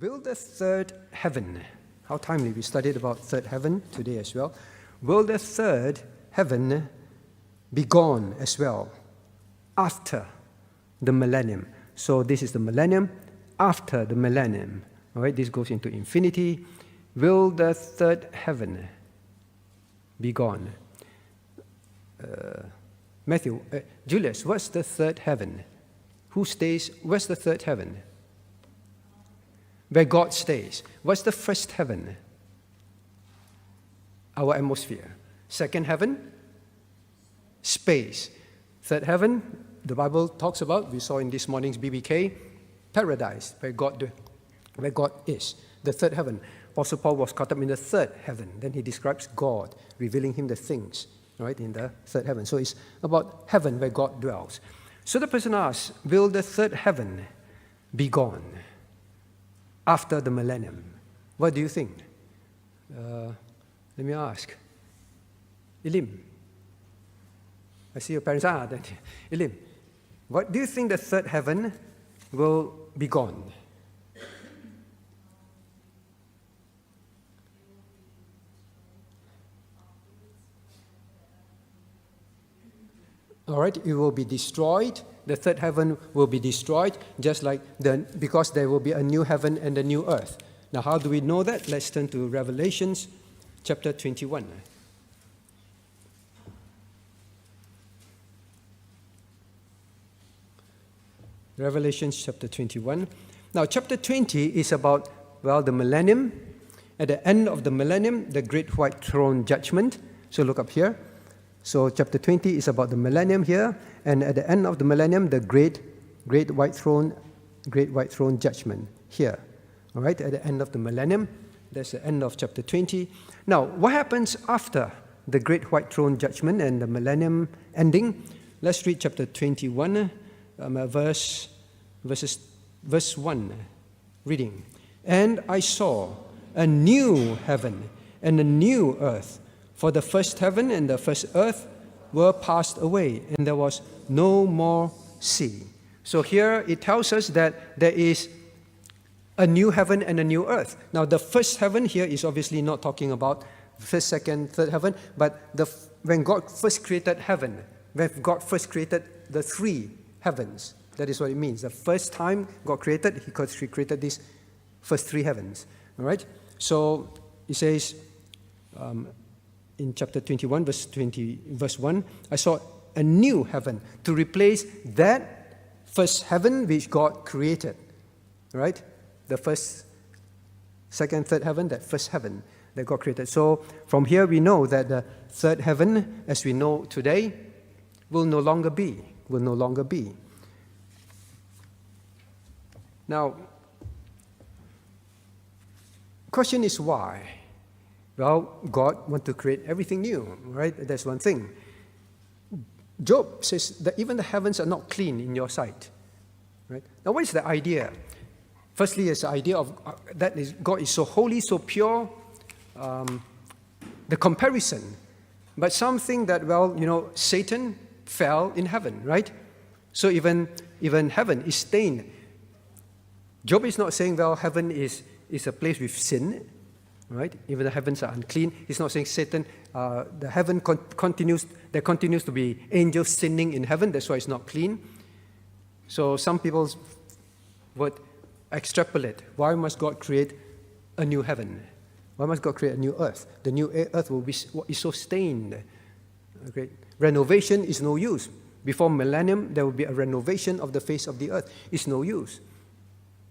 Will the third heaven, how timely, we studied about third heaven today as well. Will the third heaven be gone as well after the millennium? So this is the millennium, after the millennium. All right, this goes into infinity. Will the third heaven be gone? Matthew, Julius, what's the third heaven? Who stays? Where's the third heaven? Where God stays. What's the first heaven? Our atmosphere. Second heaven? Space. Third heaven, the Bible talks about, we saw in this morning's BBK, paradise, where God is. The third heaven. Apostle Paul was caught up in the third heaven. Then he describes God, revealing him the things, right, in the third heaven. So it's about heaven where God dwells. So the person asks, will the third heaven be gone after the millennium? What do you think? Let me ask. Elim. I see your parents. Elim. What do you think the third heaven will be gone? All right, it will be destroyed. The third heaven will be destroyed, just like because there will be a new heaven and a new earth. Now, how do we know that? Let's turn to Revelations chapter 21. Revelation chapter 21. Now, chapter 20 is about, well, the millennium. At the end of the millennium, the great white throne judgment. So look up here. So chapter 20 is about the millennium here, and at the end of the millennium, the great white throne judgment here. All right, at the end of the millennium, that's the end of chapter 20. Now, what happens after the great white throne judgment and the millennium ending? Let's read chapter 21, verse 1, reading. And I saw a new heaven and a new earth, for the first heaven and the first earth were passed away, and there was no more sea. So here it tells us that there is a new heaven and a new earth. Now the first heaven here is obviously not talking about first, second, third heaven, but when God first created heaven, when God first created the three heavens, that is what it means. The first time God created, He created these first three heavens. All right? So it says, in chapter 21, verse 1, I saw a new heaven to replace that first heaven which God created. Right? The first, second, third heaven, that first heaven that God created. So from here we know that the third heaven, as we know today, will no longer be. Now, question is why? Well, God wants to create everything new, right? That's one thing. Job says that even the heavens are not clean in your sight, right? Now, what is the idea? Firstly, it's the idea of that is God is so holy, so pure. The comparison, but something that, well, Satan fell in heaven, right? So even heaven is stained. Job is not saying, well, heaven is a place with sin. Right? Even the heavens are unclean. He's not saying Satan, the heaven continues to be angels sinning in heaven. That's why it's not clean. So some people would extrapolate. Why must God create a new heaven? Why must God create a new earth? The new earth is so stained. Okay? Renovation is no use. Before millennium, there will be a renovation of the face of the earth. It's no use.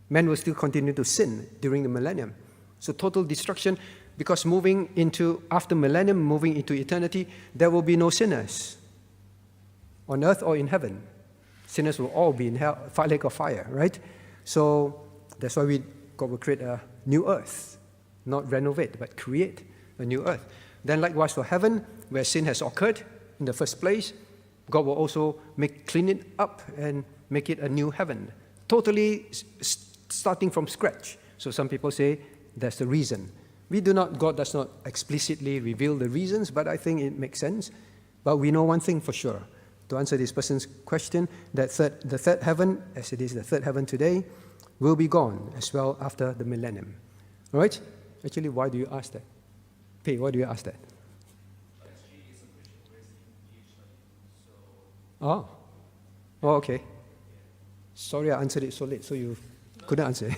Men will still continue to sin during the millennium. So total destruction, because after millennium, moving into eternity, there will be no sinners on earth or in heaven. Sinners will all be in hell, lake of fire, right? So that's why God will create a new earth, not renovate, but create a new earth. Then likewise for heaven, where sin has occurred in the first place, God will also clean it up and make it a new heaven, totally starting from scratch. So some people say, that's the reason. God does not explicitly reveal the reasons, but I think it makes sense. But we know one thing for sure. To answer this person's question, that the third heaven, as it is the third heaven today, will be gone as well after the millennium. All right? Actually, why do you ask that? Pei, why do you ask that? Oh. Oh, okay. Sorry I answered it so late, so you couldn't answer.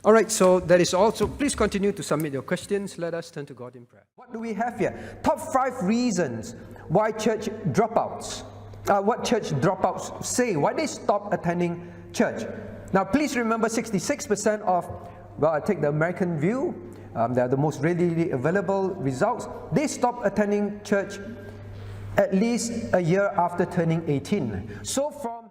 All right, so that is all. So please continue to submit your questions. Let us turn to God in prayer. What do we have here? Top 5 reasons why church dropouts, what church dropouts say, why they stop attending church. Now, please remember 66% of, well, I take the American view, they are the most readily available results. They stop attending church at least a year after turning 18. So from